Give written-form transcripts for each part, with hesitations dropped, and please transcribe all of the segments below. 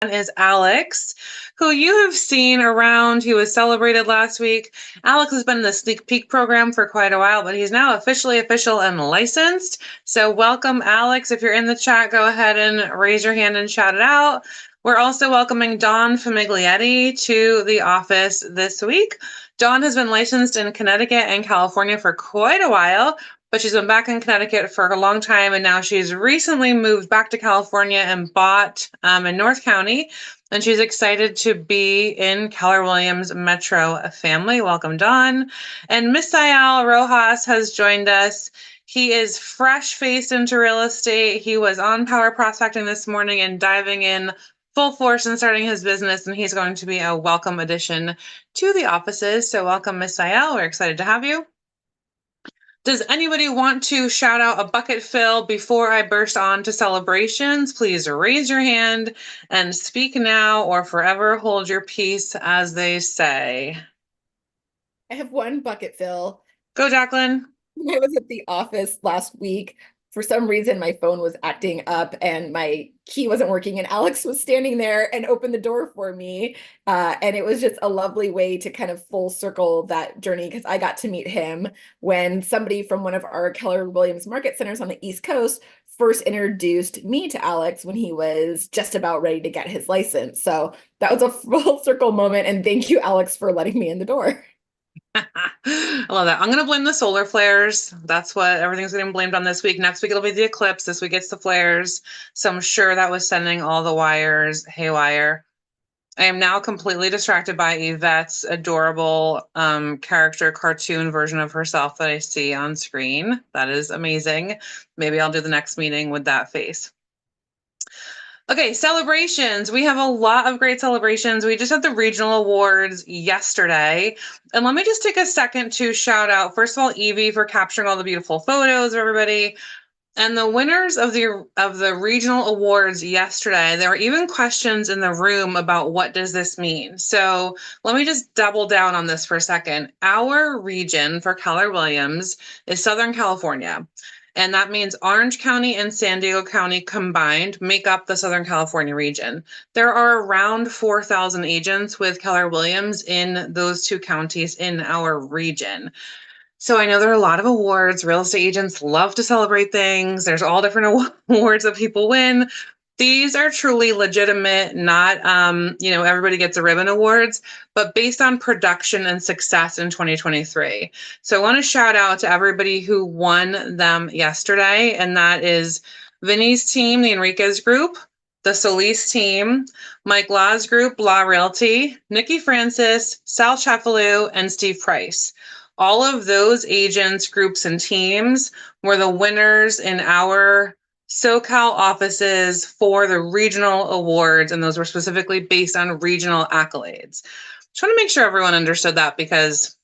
Is Alex, who you have seen around. He was celebrated last week. Alex has been in the Sneak Peek program for quite a while, but he's now officially official and licensed. So welcome, Alex. If you're in the chat, go ahead and raise your hand and shout it out. We're also welcoming Dawn Famiglietti to the office this week. Dawn has been licensed in Connecticut and California for quite a while, but she's been back in Connecticut for a long time, and now she's recently moved back to California and bought in North County, and she's excited to be in Keller Williams Metro family. Welcome, Dawn. And Misael Rojas has joined us. He is fresh-faced into real estate. He was on Power Prospecting this morning and diving in full force and starting his business, and he's going to be a welcome addition to the offices. So welcome, Misael. We're excited to have you. Does anybody want to shout out a bucket fill before I burst on to celebrations? Please raise your hand and speak now or forever hold your peace, as they say. I have one bucket fill. Go, Jacqueline. When I was at the office last week, for some reason, my phone was acting up and my key wasn't working, and Alex was standing there and opened the door for me. And it was just a lovely way to kind of full circle that journey, because I got to meet him when somebody from one of our Keller Williams market centers on the East Coast first introduced me to Alex when he was just about ready to get his license. So that was a full circle moment. And thank you, Alex, for letting me in the door. I love that. I'm going to blame the solar flares. That's what everything's getting blamed on this week. Next week, it'll be the eclipse. This week, it's the flares. So I'm sure that was sending all the wires haywire. I am now completely distracted by Yvette's adorable character cartoon version of herself that I see on screen. That is amazing. Maybe I'll do the next meeting with that face. Okay, celebrations. We have a lot of great celebrations. We just had the regional awards yesterday. And let me just take a second to shout out, first of all, Evie for capturing all the beautiful photos of everybody. And the winners of the regional awards yesterday, there were even questions in the room about what does this mean. So let me just double down on this for a second. Our region for Keller Williams is Southern California. And that means Orange County and San Diego County combined make up the Southern California region. There are around 4,000 agents with Keller Williams in those two counties in our region. So I know there are a lot of awards. Real estate agents love to celebrate things. There's all different awards that people win. These are truly legitimate, not, everybody gets a ribbon awards, but based on production and success in 2023. So I want to shout out to everybody who won them yesterday, and that is Vinny's team, the Enriquez Group, the Solis team, Mike Law's group, Law Realty, Nikki Francis, Sal Chefalou, and Steve Price. All of those agents, groups, and teams were the winners in our SoCal offices for the regional awards, and those were specifically based on regional accolades. Just want to make sure everyone understood that, because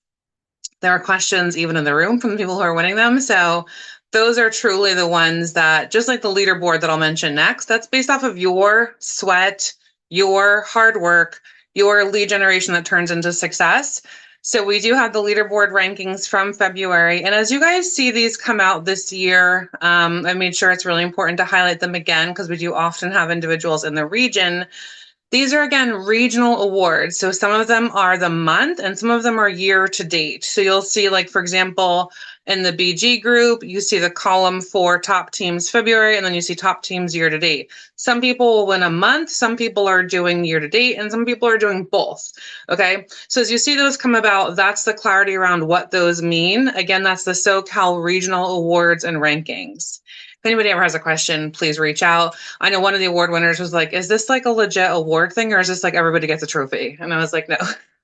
there are questions even in the room from the people who are winning them. So those are truly the ones that, just like the leaderboard that I'll mention next, that's based off of your sweat, your hard work, your lead generation that turns into success. So we do have the leaderboard rankings from February. And as you guys see these come out this year, I made sure it's really important to highlight them again, because we do often have individuals in the region. These are, again, regional awards. So some of them are the month and some of them are year to date. So you'll see, like, for example, in the BG group, you see the column for top teams February, and then you see top teams year to date. Some people will win a month, some people are doing year to date, and some people are doing both. Okay, so as you see those come about, that's the clarity around what those mean. Again, that's the SoCal Regional Awards and Rankings. If anybody ever has a question, please reach out. I know one of the award winners was like, is this like a legit award thing, or is this like everybody gets a trophy? And I was like, no,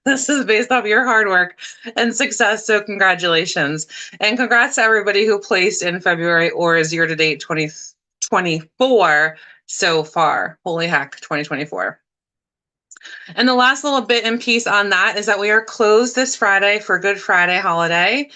this is based off your hard work and success. So congratulations. And congrats to everybody who placed in February or is year to date 2024 so far. Holy heck, 2024. And the last little bit and piece on that is that we are closed this Friday for Good Friday holiday.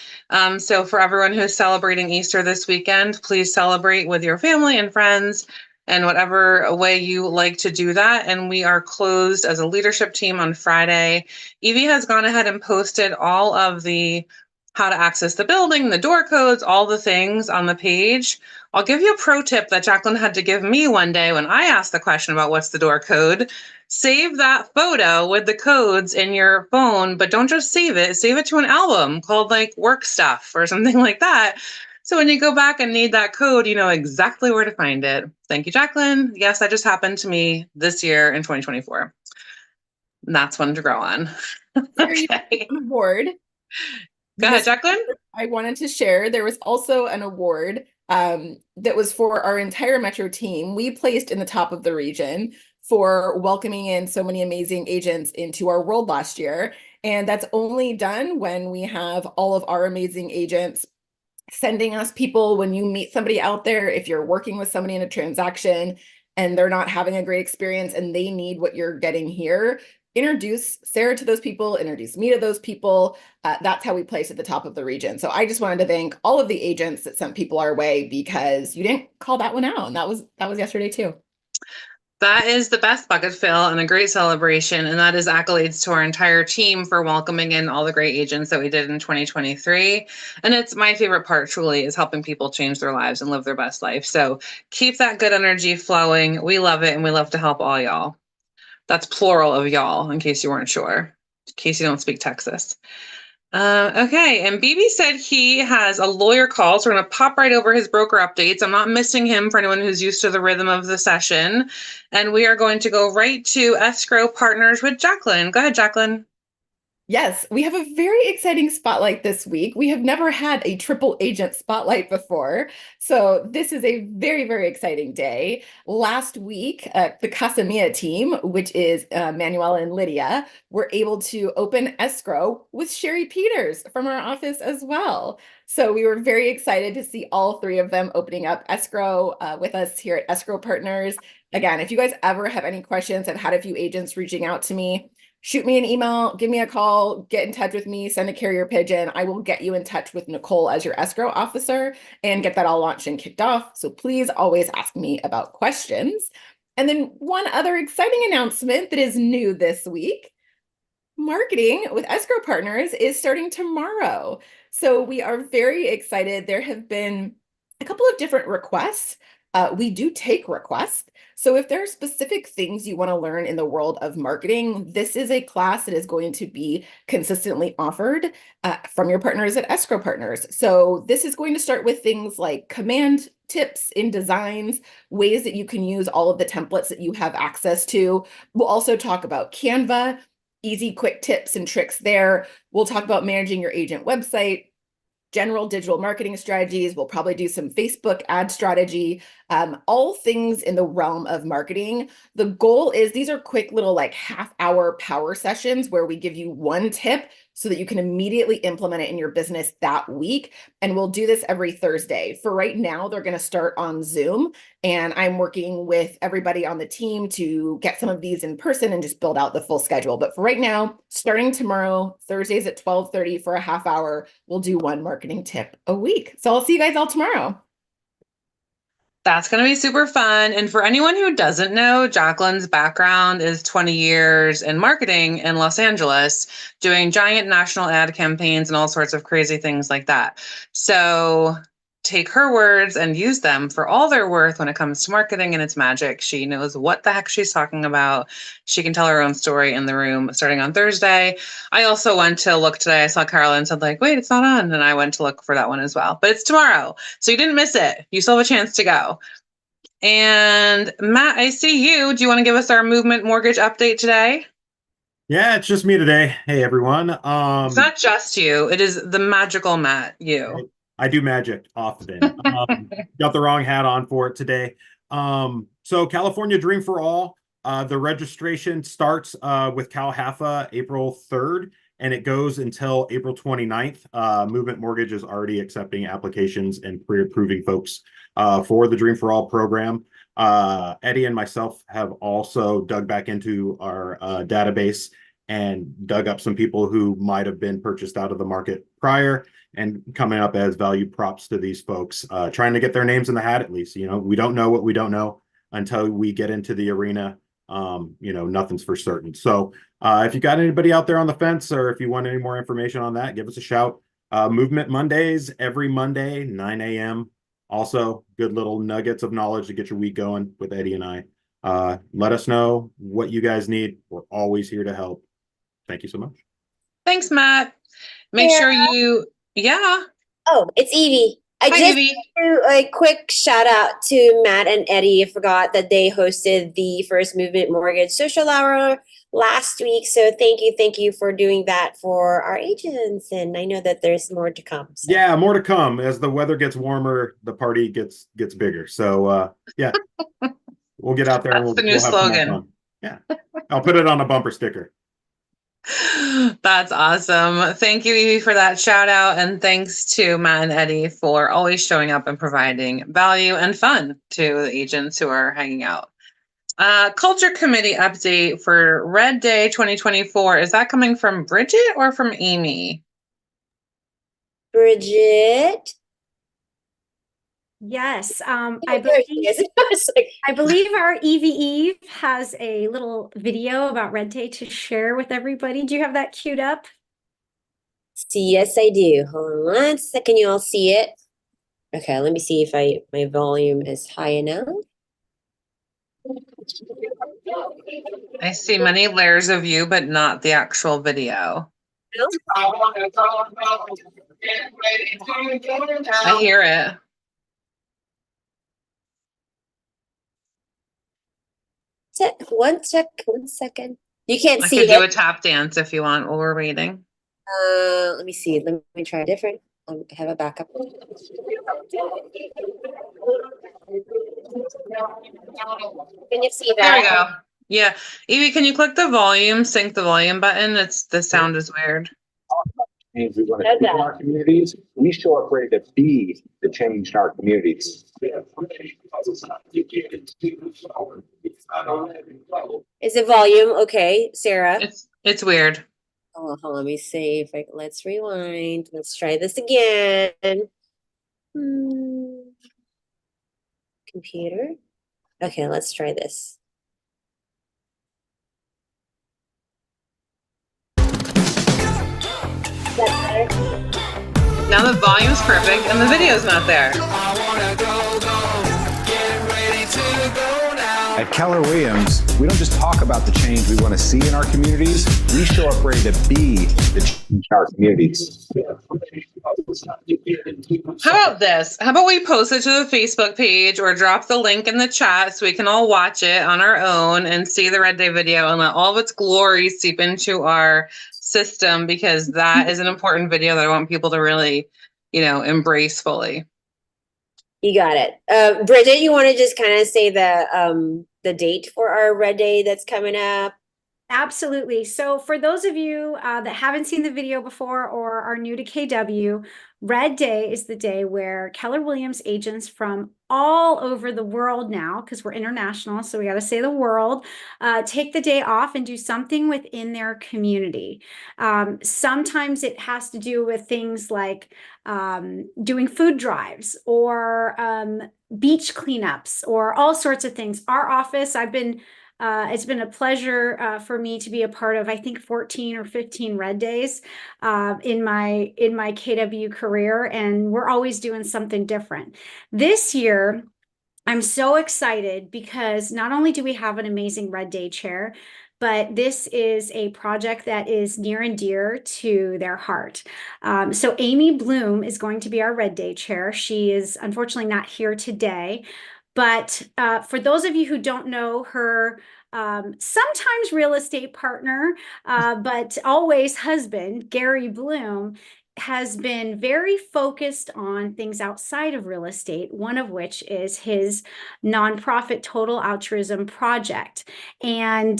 So for everyone who's celebrating Easter this weekend, please celebrate with your family and friends and whatever way you like to do that. And we are closed as a leadership team on Friday. Evie has gone ahead and posted all of the how to access the building, the door codes, all the things on the page. I'll give you a pro tip that Jacqueline had to give me one day when I asked the question about what's the door code. Save that photo with the codes in your phone, but don't just save it to an album called like work stuff or something like that. So when you go back and need that code, you know exactly where to find it. Thank you, Jacqueline. Yes, that just happened to me this year in 2024. And that's one to grow on. Very Okay. award. Go ahead, This Jacqueline. I wanted to share. There was also an award that was for our entire Metro team. We placed in the top of the region for welcoming in so many amazing agents into our world last year. And that's only done when we have all of our amazing agents sending us people. When you meet somebody out there, if you're working with somebody in a transaction and they're not having a great experience and they need what you're getting here, introduce Sarah to those people, introduce me to those people. That's how we place at the top of the region. So I just wanted to thank all of the agents that sent people our way, because you didn't call that one out. And that was yesterday too. That is the best bucket fill and a great celebration. And that is accolades to our entire team for welcoming in all the great agents that we did in 2023. And it's my favorite part, truly, is helping people change their lives and live their best life. So keep that good energy flowing. We love it, and we love to help all y'all. That's plural of y'all, in case you weren't sure, in case you don't speak Texas. Okay, and BB said he has a lawyer call, so we're going to pop right over his broker updates. I'm not missing him for anyone who's used to the rhythm of the session. And we are going to go right to escrow partners with Jacqueline. Go ahead, Jacqueline. Yes, we have a very exciting spotlight this week. We have never had a triple agent spotlight before. So this is a very, very exciting day. Last week, the Casamia team, which is Manuela and Lydia, were able to open escrow with Sherry Peters from our office as well. So we were very excited to see all three of them opening up escrow with us here at Escrow Partners. Again, if you guys ever have any questions, I've had a few agents reaching out to me. Shoot me an email, give me a call, get in touch with me, send a carrier pigeon. I will get you in touch with Nicole as your escrow officer and get that all launched and kicked off. So please always ask me about questions. And then one other exciting announcement that is new this week. Marketing with Escrow Partners is starting tomorrow. So we are very excited. There have been a couple of different requests. We do take requests. So if there are specific things you want to learn in the world of marketing, this is a class that is going to be consistently offered from your partners at Escrow Partners. So this is going to start with things like command tips in designs, ways that you can use all of the templates that you have access to. We'll also talk about Canva, easy, quick tips and tricks there. We'll talk about managing your agent website, general digital marketing strategies. We'll probably do some Facebook ad strategy, all things in the realm of marketing. The goal is these are quick little like half-hour power sessions where we give you one tip so that you can immediately implement it in your business that week. And we'll do this every Thursday. For right now, they're going to start on Zoom. And I'm working with everybody on the team to get some of these in person and just build out the full schedule. But for right now, starting tomorrow, Thursdays at 12:30 for a half hour, we'll do one marketing tip a week. So I'll see you guys all tomorrow. That's going to be super fun. And for anyone who doesn't know, Jacqueline's background is 20 years in marketing in Los Angeles, doing giant national ad campaigns and all sorts of crazy things like that. So take her words and use them for all their worth when it comes to marketing and its magic. She knows what the heck she's talking about. She can tell her own story in the room starting on Thursday. I also went to look today. I saw Carolyn and said like, wait, it's not on. And I went to look for that one as well, but it's tomorrow. So you didn't miss it. You still have a chance to go. And Matt, I see you. Do you want to give us our movement mortgage update today? Yeah, it's just me today. Hey everyone. It's not just you. It is the magical Matt, you. I do magic often. Got the wrong hat on for it today. So California Dream for All, the registration starts with Cal HAFA April 3rd, and it goes until April 29th. Movement Mortgage is already accepting applications and pre-approving folks for the Dream for All program. Eddie and myself have also dug back into our database and dug up some people who might have been purchased out of the market prior and coming up as value props to these folks, trying to get their names in the hat at least. You know, we don't know what we don't know until we get into the arena. You know, nothing's for certain. So if you got anybody out there on the fence, or if you want any more information on that, give us a shout. Movement Mondays, every Monday, 9 a.m. Also, good little nuggets of knowledge to get your week going with Eddie and I. Let us know what you guys need. We're always here to help. Thank you so much. Thanks, Matt. Make sure you, yeah. Oh, it's Evie. I Hi, just Evie. do a quick shout out to Matt and Eddie. I forgot that they hosted the First Movement Mortgage Social Hour last week. So thank you for doing that for our agents. And I know that there's more to come. So. Yeah, more to come. As the weather gets warmer, the party gets bigger. So yeah, we'll get out there and That's the new we'll have some more slogan. fun. Yeah, I'll put it on a bumper sticker. That's awesome. Thank you, Evie, for that shout out. And thanks to Matt and Eddie for always showing up and providing value and fun to the agents who are hanging out. Culture Committee update for Red Day 2024. Is that coming from Bridget or from Amy? Bridget. Yes, Oh, there she is. I believe our Evie Eve has a little video about Red Day to share with everybody. Do you have that queued up? Yes, I do. Hold on one second. You all see it? Okay, let me see if my volume is high enough. I see many layers of you, but not the actual video. I hear it. One second. You can't I see could do a it. tap dance if you want while we're waiting. Let me see. Let me try different. I have a backup. Can you see that? There we go. Yeah. Evie, can you click the volume, sync the volume button? The sound is weird. Change we want to see in our communities. We show up ready to be the change in our communities. Is the volume okay, Sarah? It's weird. Oh, hold on, let me see if let's rewind. Let's try this again. Computer. Okay, let's try this. Now the volume's perfect and the video's not there. At Keller Williams, we don't just talk about the change we want to see in our communities. We show up ready to be the change in our communities. How about this? How about we post it to the Facebook page or drop the link in the chat so we can all watch it on our own and see the Red Day video and let all of its glory seep into our system, because that is an important video that I want people to really, embrace fully. You got it. Bridget, you want to just kind of say the date for our Red Day that's coming up? Absolutely. So for those of you that haven't seen the video before or are new to KW, Red Day is the day where Keller Williams agents from all over the world now, because we're international, so we got to say the world, take the day off and do something within their community. Sometimes it has to do with things like doing food drives or beach cleanups or all sorts of things. Our office, it's been a pleasure for me to be a part of, I think, 14 or 15 Red Days in my KW career, and we're always doing something different. This year, I'm so excited because not only do we have an amazing Red Day chair, but this is a project that is near and dear to their heart. So Amy Bloom is going to be our Red Day chair. She is unfortunately not here today. But for those of you who don't know her, sometimes real estate partner, but always husband, Gary Bloom, has been very focused on things outside of real estate, one of which is his nonprofit Total Altruism Project. And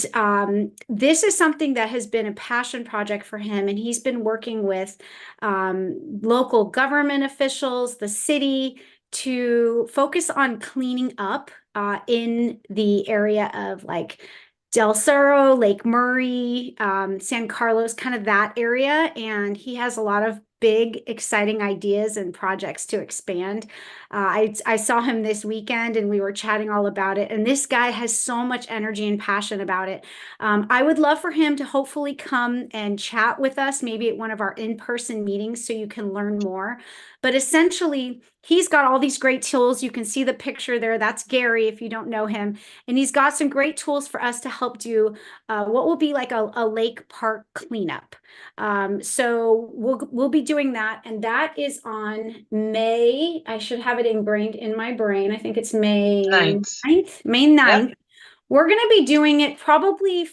this is something that has been a passion project for him. And he's been working with local government officials, the city, to focus on cleaning up in the area of like Del Cerro, Lake Murray, San Carlos, kind of that area. And he has a lot of big, exciting ideas and projects to expand. I saw him this weekend and we were chatting all about it. And this guy has so much energy and passion about it. I would love for him to hopefully come and chat with us, maybe at one of our in-person meetings so you can learn more. But essentially, he's got all these great tools. You can see the picture there. That's Gary, if you don't know him. And he's got some great tools for us to help do what will be like a lake park cleanup. So we'll be doing that. And that is on May. I should have it ingrained in my brain. I think it's May 9th. May 9th. Yep. We're going to be doing it probably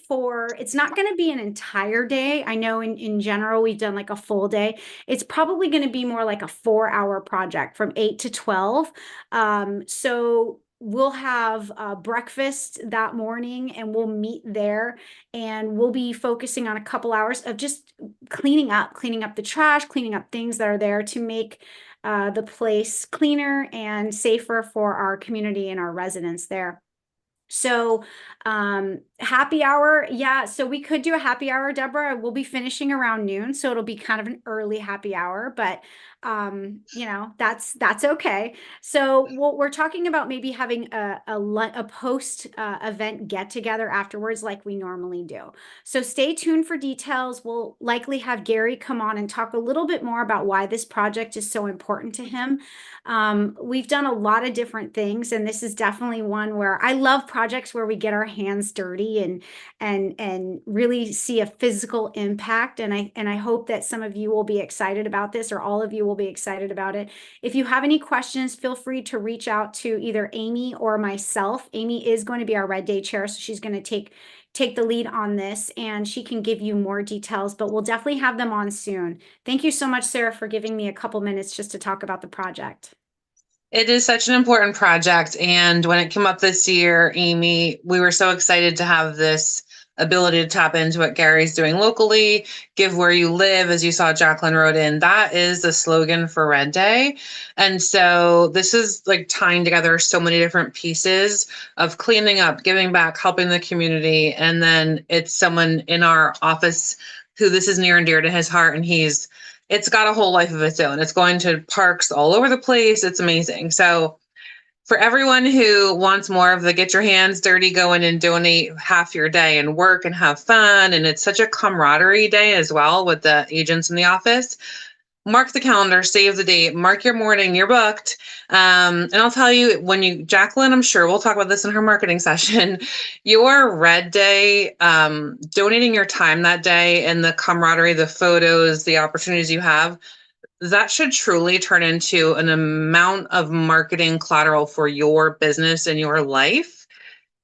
it's not going to be an entire day. I know in general, we've done like a full day. It's probably going to be more like a 4-hour project from 8 to 12. So we'll have breakfast that morning and we'll meet there, and we'll be focusing on a couple hours of just cleaning up the trash, cleaning up things that are there to make the place cleaner and safer for our community and our residents there. So happy hour. Yeah. So we could do a happy hour, Deborah. We'll be finishing around noon. So it'll be kind of an early happy hour, but you know, that's okay. So we're talking about maybe having a post event get together afterwards, like we normally do. So stay tuned for details. We'll likely have Gary come on and talk a little bit more about why this project is so important to him. We've done a lot of different things, and this is definitely one where I love projects where we get our hands dirty and really see a physical impact. And I hope that some of you will be excited about this, or all of you will be excited about it. If you have any questions, feel free to reach out to either Amy or myself. Amy is going to be our Red Day chair, so she's going to take the lead on this, and she can give you more details, but we'll definitely have them on soon. Thank you so much, Sarah, for giving me a couple minutes just to talk about the project. It is such an important project. And when it came up this year, Amy, we were so excited to have this ability to tap into what Gary's doing locally, give where you live. As you saw, Jacqueline wrote in, that is the slogan for Red Day. And so this is like tying together so many different pieces of cleaning up, giving back, helping the community. And then it's someone in our office who this is near and dear to his heart. And it's got a whole life of its own. It's going to parks all over the place. It's amazing. So for everyone who wants more of the get your hands dirty, go in and donate half your day and work and have fun. And it's such a camaraderie day as well with the agents in the office. Mark the calendar, save the date, mark your morning, you're booked. And I'll tell you, Jacqueline, I'm sure we'll talk about this in her marketing session, your Red Day, donating your time that day and the camaraderie, the photos, the opportunities you have, that should truly turn into an amount of marketing collateral for your business and your life.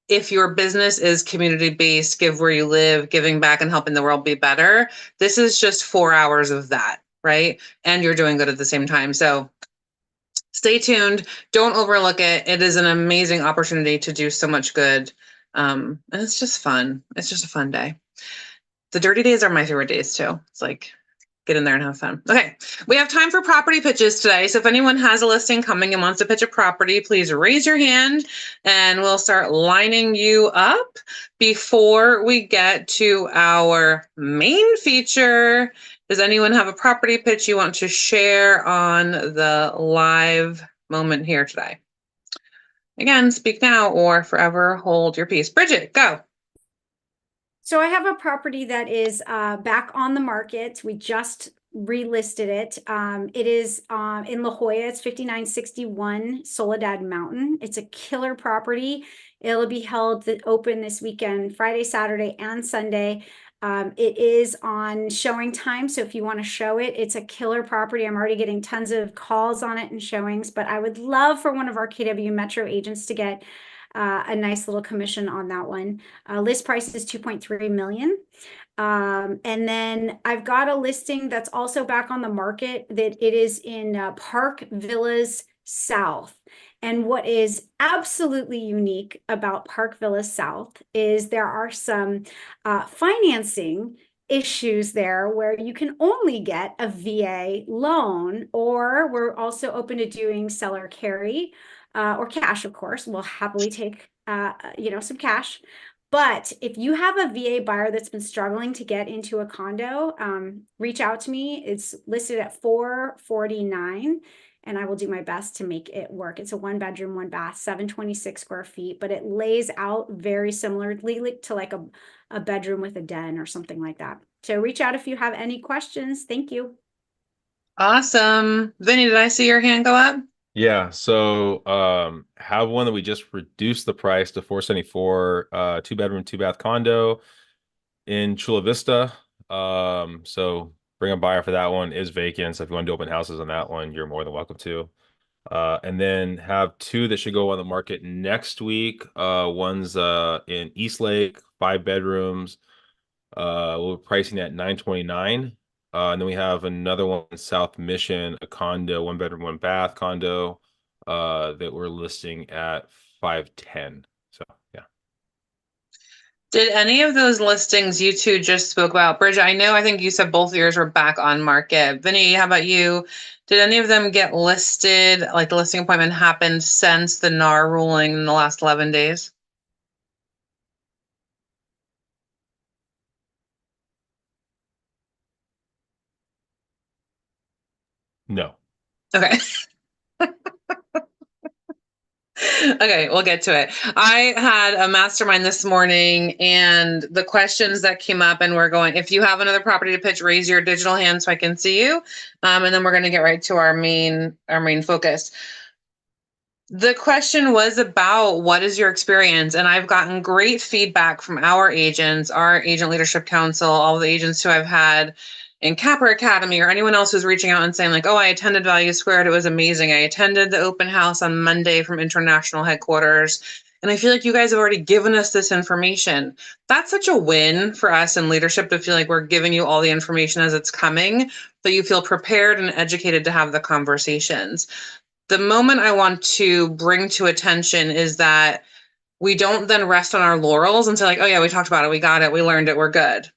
If your business is community-based, give where you live, giving back and helping the world be better, this is just 4 hours of that, right? And you're doing good at the same time. So stay tuned. Don't overlook it. It is an amazing opportunity to do so much good. And it's just fun. It's just a fun day. The dirty days are my favorite days too. It's like, get in there and have fun. Okay, we have time for property pitches today. So if anyone has a listing coming and wants to pitch a property, please raise your hand and we'll start lining you up. Before we get to our main feature, does anyone have a property pitch you want to share on the live moment here today? Again, speak now or forever hold your peace. Bridget, go. So I have a property that is back on the market. We just relisted it. It is in La Jolla. It's 5961 Soledad Mountain. It's a killer property. It'll be held open this weekend, Friday, Saturday, and Sunday. It is on showing time. So if you want to show it, it's a killer property. I'm already getting tons of calls on it and showings, but I would love for one of our KW Metro agents to get a nice little commission on that one. List price is 2.3 million. And then I've got a listing that's also back on the market that it is in Park Villas South. And what is absolutely unique about Park Villas South is there are some financing issues there where you can only get a VA loan, or we're also open to doing seller carry or cash, of course. We'll happily take some cash. But if you have a VA buyer that's been struggling to get into a condo, reach out to me. It's listed at $449, and I will do my best to make it work. It's a 1-bedroom, 1-bath, 726 square feet, but it lays out very similarly to like a bedroom with a den or something like that. So reach out if you have any questions. Thank you. Awesome. Vinny, did I see your hand go up? Yeah, so have one that we just reduced the price to $474, 2-bedroom, 2-bath condo in Chula Vista. So bring a buyer for that one. Is vacant. So if you want to do open houses on that one, you're more than welcome to. And then have 2 that should go on the market next week. One's in Eastlake, 5 bedrooms. We're pricing at $929. And then we have another one in South Mission, a condo, 1-bedroom, 1-bath condo, that we're listing at $510. So yeah. Did any of those listings you two just spoke about, Bridget? I think you said both of yours were back on market. Vinny, how about you? Did any of them get listed, like the listing appointment happened since the NAR ruling in the last 11 days? No. Okay. Okay, we'll get to it. I had a mastermind this morning, and the questions that came up, and we're going, if you have another property to pitch, raise your digital hand so I can see you. And then we're going to get right to our main focus. The question was about what is your experience? And I've gotten great feedback from our agents, our agent leadership council, all the agents who I've had in Capper Academy, or anyone else who's reaching out and saying like, oh, I attended Value Squared. It was amazing. I attended the open house on Monday from international headquarters. And I feel like you guys have already given us this information. That's such a win for us in leadership to feel like we're giving you all the information as it's coming, that you feel prepared and educated to have the conversations. The moment I want to bring to attention is that we don't then rest on our laurels and say like, oh yeah, we talked about it, we got it, we learned it, we're good.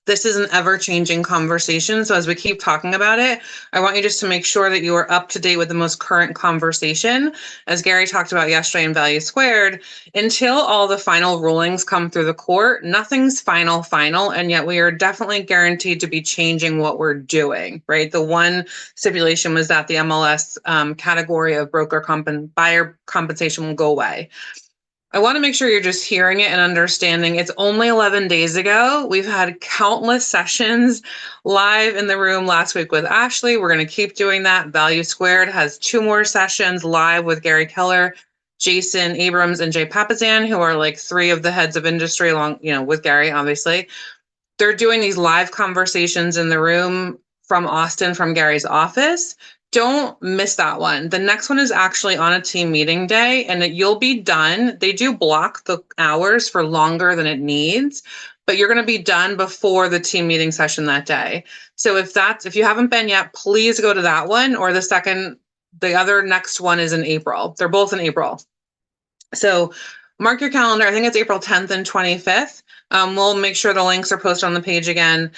This is an ever-changing conversation. So as we keep talking about it, I want you just to make sure that you are up to date with the most current conversation. As Gary talked about yesterday in Value Squared, until all the final rulings come through the court, nothing's final, and yet we are definitely guaranteed to be changing what we're doing, right? The one stipulation was that the MLS category of buyer compensation will go away. I want to make sure you're just hearing it and understanding it's only 11 days ago. We've had countless sessions live in the room last week with Ashley. We're going to keep doing that. Value Squared has 2 more sessions live with Gary Keller, Jason Abrams, and Jay Papazan, who are like 3 of the heads of industry along, with Gary, obviously. They're doing these live conversations in the room from Austin, from Gary's office. Don't miss that one. The next one is actually on a team meeting day, and you'll be done. They do block the hours for longer than it needs, but you're going to be done before the team meeting session that day. So if you haven't been yet, please go to that one, or the other next one is in April. They're both in April. So mark your calendar. I think it's April 10th and 25th. We'll make sure the links are posted on the page again.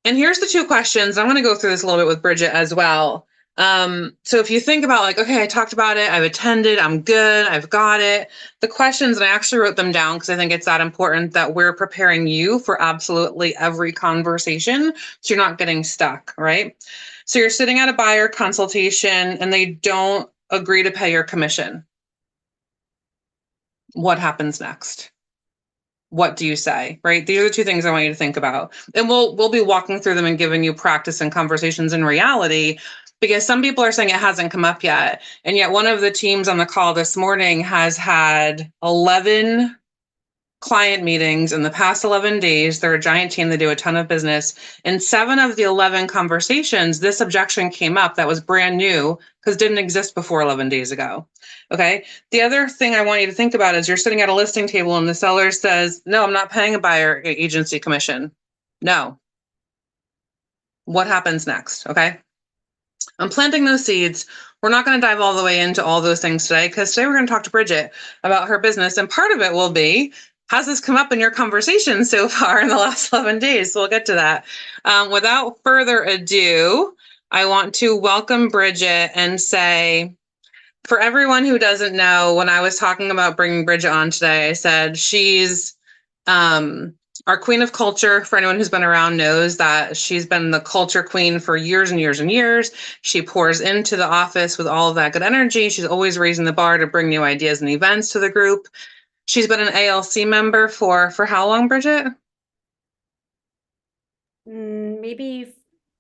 And here's the 2 questions. I'm going to go through this a little bit with Bridget as well. So if you think about like, okay, I talked about it, I've attended, I'm good, I've got it. The questions, and I actually wrote them down because I think it's that important that we're preparing you for absolutely every conversation so you're not getting stuck, right? So you're sitting at a buyer consultation and they don't agree to pay your commission. What happens next? What do you say, right? These are the 2 things I want you to think about. And we'll be walking through them and giving you practice and conversations in reality, because some people are saying it hasn't come up yet. And yet one of the teams on the call this morning has had 11 client meetings in the past 11 days. They're a giant team. They do a ton of business. In 7 of the 11 conversations, this objection came up that was brand new because it didn't exist before 11 days ago. Okay. The other thing I want you to think about is you're sitting at a listing table and the seller says, no, I'm not paying a buyer agency commission. No. What happens next? Okay. I'm planting those seeds. We're not going to dive all the way into all those things today, because today we're going to talk to Bridget about her business. And part of it will be, has this come up in your conversation so far in the last 11 days? So we'll get to that. Without further ado, I want to welcome Bridget and say, for everyone who doesn't know, when I was talking about bringing Bridget on today, I said she's Our queen of culture, for anyone who's been around, knows that she's been the culture queen for years and years and years. She pours into the office with all of that good energy. She's always raising the bar to bring new ideas and events to the group. She's been an ALC member for how long, Bridget? Maybe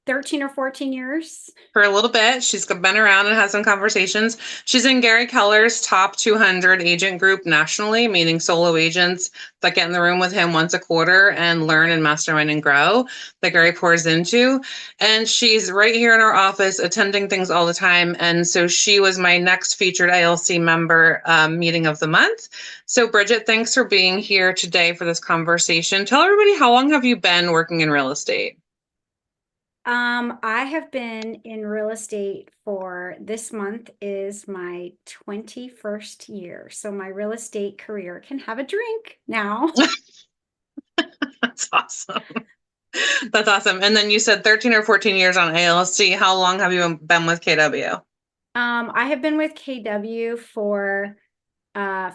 13 or 14 years. For a little bit. She's been around and had some conversations. She's in Gary Keller's top 200 agent group nationally, meaning solo agents that get in the room with him once a quarter and learn and mastermind and grow that Gary pours into. And she's right here in our office attending things all the time. And so she was my next featured ALC member meeting of the month. So Bridget, thanks for being here today for this conversation. Tell everybody, how long have you been working in real estate? I have been in real estate for, this month is my 21st year. So my real estate career can have a drink now. That's awesome. That's awesome. And then you said 13 or 14 years on ALC. How long have you been with KW? I have been with KW for I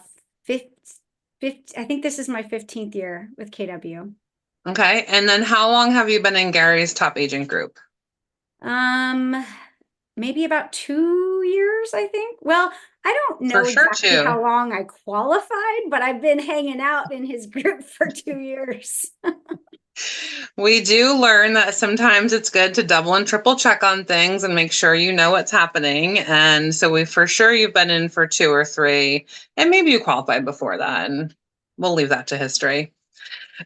think this is my 15th year with KW. Okay. And then how long have you been in Gary's top agent group? Maybe about 2 years, I think. Well, I don't know For sure, exactly too. how long I qualified, but I've been hanging out in his group for 2 years. We do learn that sometimes it's good to double and triple check on things and make sure you know what's happening. And so for sure you've been in for 2 or 3, and maybe you qualified before that, and we'll leave that to history.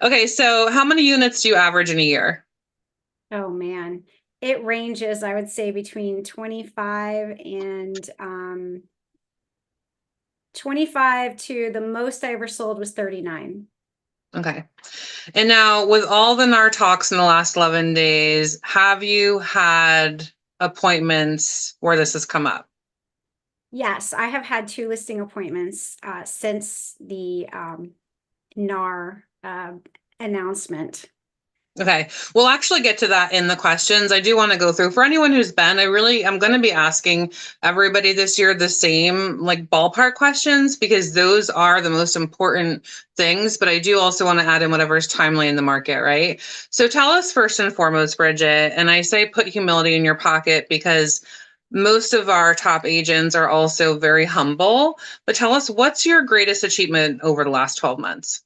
Okay, so how many units do you average in a year? Oh man, it ranges, I would say, between 25 and 25 to the most I ever sold was 39. Okay. And now with all the NAR talks in the last 11 days, have you had appointments where this has come up? Yes, I have had 2 listing appointments since the NAR announcement. Okay, we'll actually get to that in the questions. I do want to go through for anyone who's been, I'm going to be asking everybody this year the same like ballpark questions, because those are the most important things, but I do also want to add in whatever is timely in the market, right? So tell us first and foremost, Bridget, and I say put humility in your pocket because most of our top agents are also very humble, but tell us, what's your greatest achievement over the last 12 months?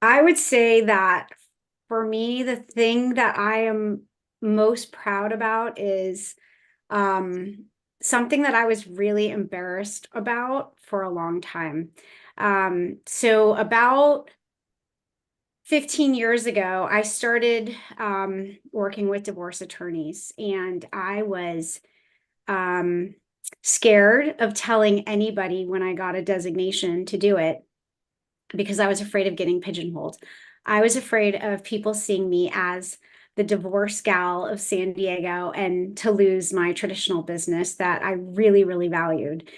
I would say that for me, the thing that I am most proud about is something that I was really embarrassed about for a long time. So about 15 years ago, I started working with divorce attorneys, and I was scared of telling anybody when I got a designation to do it, because I was afraid of getting pigeonholed. I was afraid of people seeing me as the divorce gal of San Diego and to lose my traditional business that I really, really valued.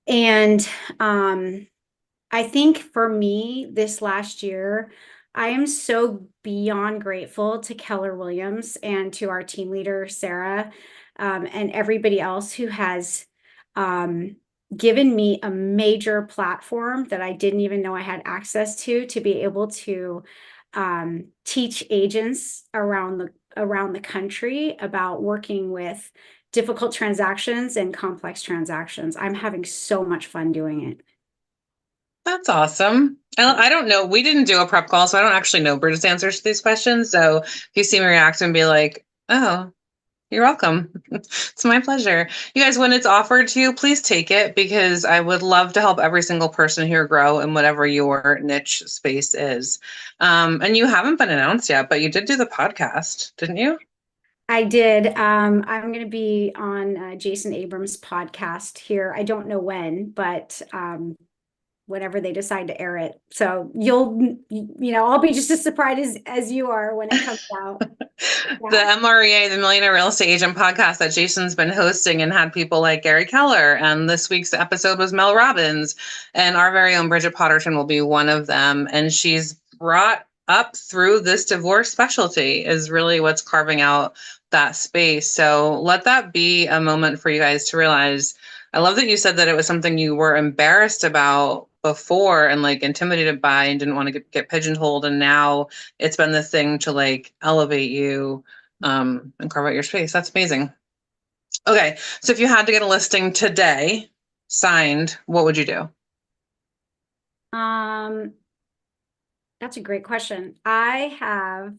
And I think for me this last year, I am so beyond grateful to Keller Williams and to our team leader, Sarah, and everybody else who has given me a major platform that I didn't even know I had access to be able to teach agents around the country about working with difficult transactions and complex transactions. I'm having so much fun doing it. That's awesome. I don't know. We didn't do a prep call, so I don't actually know Bridget's answers to these questions. So if you see me react and be like, oh, you're welcome. It's my pleasure. You guys, when it's offered to you, please take it, because I would love to help every single person here grow in whatever your niche space is. And you haven't been announced yet, but you did do the podcast, didn't you? I did. I'm going to be on Jason Abrams' podcast here. I don't know when, but whenever they decide to air it. So I'll be just as surprised as you are when it comes out. The MREA, the Millionaire Real Estate Agent podcast that Jason's been hosting, and had people like Gary Keller. And this week's episode was Mel Robbins, and our very own Bridget Potterton will be one of them. And she's brought up through this divorce specialty is really what's carving out that space. So let that be a moment for you guys to realize I love that you said that it was something you were embarrassed about before and like intimidated by and didn't want to get pigeonholed. And now it's been the thing to like elevate you and carve out your space. That's amazing. Okay. So if you had to get a listing today signed, what would you do? That's a great question. I have,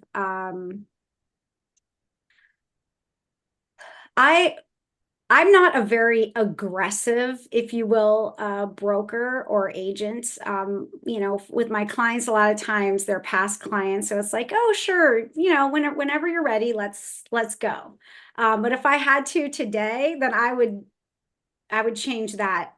I'm not a very aggressive, if you will, broker or agent. You know, with my clients, a lot of times they're past clients, so it's like, oh, sure, you know, whenever you're ready, let's go. But if I had to today, then I would change that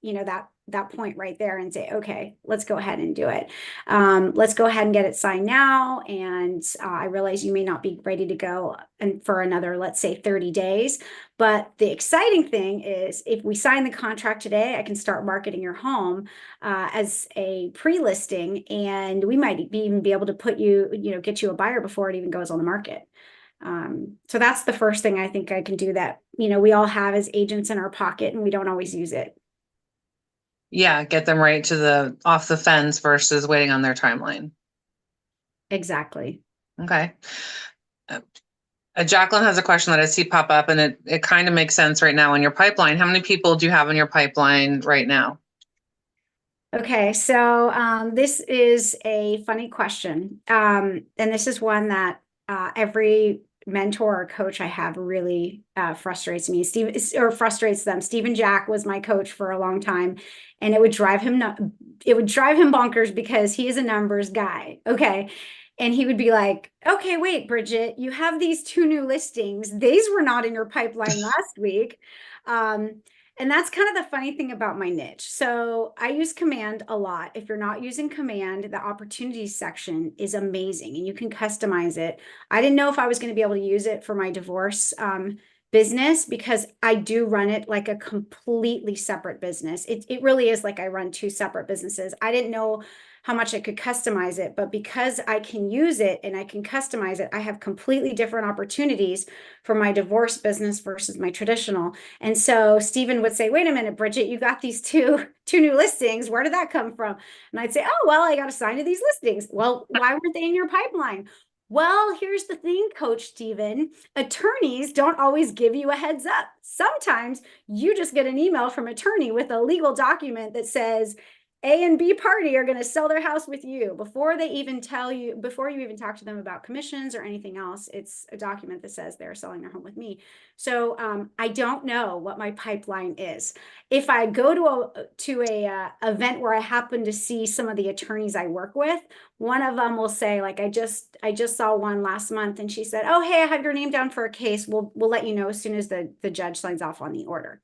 you know, that point right there and say, okay, let's go ahead and do it. Let's go ahead and get it signed now. And I realize you may not be ready to go and for another, let's say 30 days. But the exciting thing is if we sign the contract today, I can start marketing your home as a pre-listing, and we might even be able to put you, you know, get you a buyer before it even goes on the market. So that's the first thing I think I can do that, you know, we all have as agents in our pocket and we don't always use it. Yeah, get them right to the off the fence versus waiting on their timeline. Exactly. Okay. Jacqueline has a question that I see pop up, and it kind of makes sense right now in your pipeline. How many people do you have in your pipeline right now? Okay, so this is a funny question. And this is one that every mentor or coach I have really frustrates me. Frustrates them. Stephen Jack was my coach for a long time, and it would drive him bonkers because he is a numbers guy. Okay. And he would be like, okay, wait, Bridget, you have these 2 new listings. These were not in your pipeline last week. And that's kind of the funny thing about my niche. So I use Command a lot. If you're not using Command, the opportunities section is amazing and you can customize it. I didn't know if I was going to be able to use it for my divorce business because I do run it like a completely separate business. It really is like I run 2 separate businesses. I didn't know how much I could customize it, but because I can use it and I can customize it, I have completely different opportunities for my divorce business versus my traditional. And so Stephen would say, wait a minute, Bridget, you got these two new listings. Where did that come from? And I'd say, oh, well, I got assigned to these listings. Well, why weren't they in your pipeline? Well, here's the thing, Coach Stephen. Attorneys don't always give you a heads up. Sometimes you just get an email from an attorney with a legal document that says, A and B party are going to sell their house with you before they even tell you, before you even talk to them about commissions or anything else. It's a document that says they're selling their home with me. So I don't know what my pipeline is. If I go to a event where I happen to see some of the attorneys I work with, one of them will say, like, I just saw one last month, and she said, oh, hey, I have your name down for a case. We'll let you know as soon as the judge signs off on the order.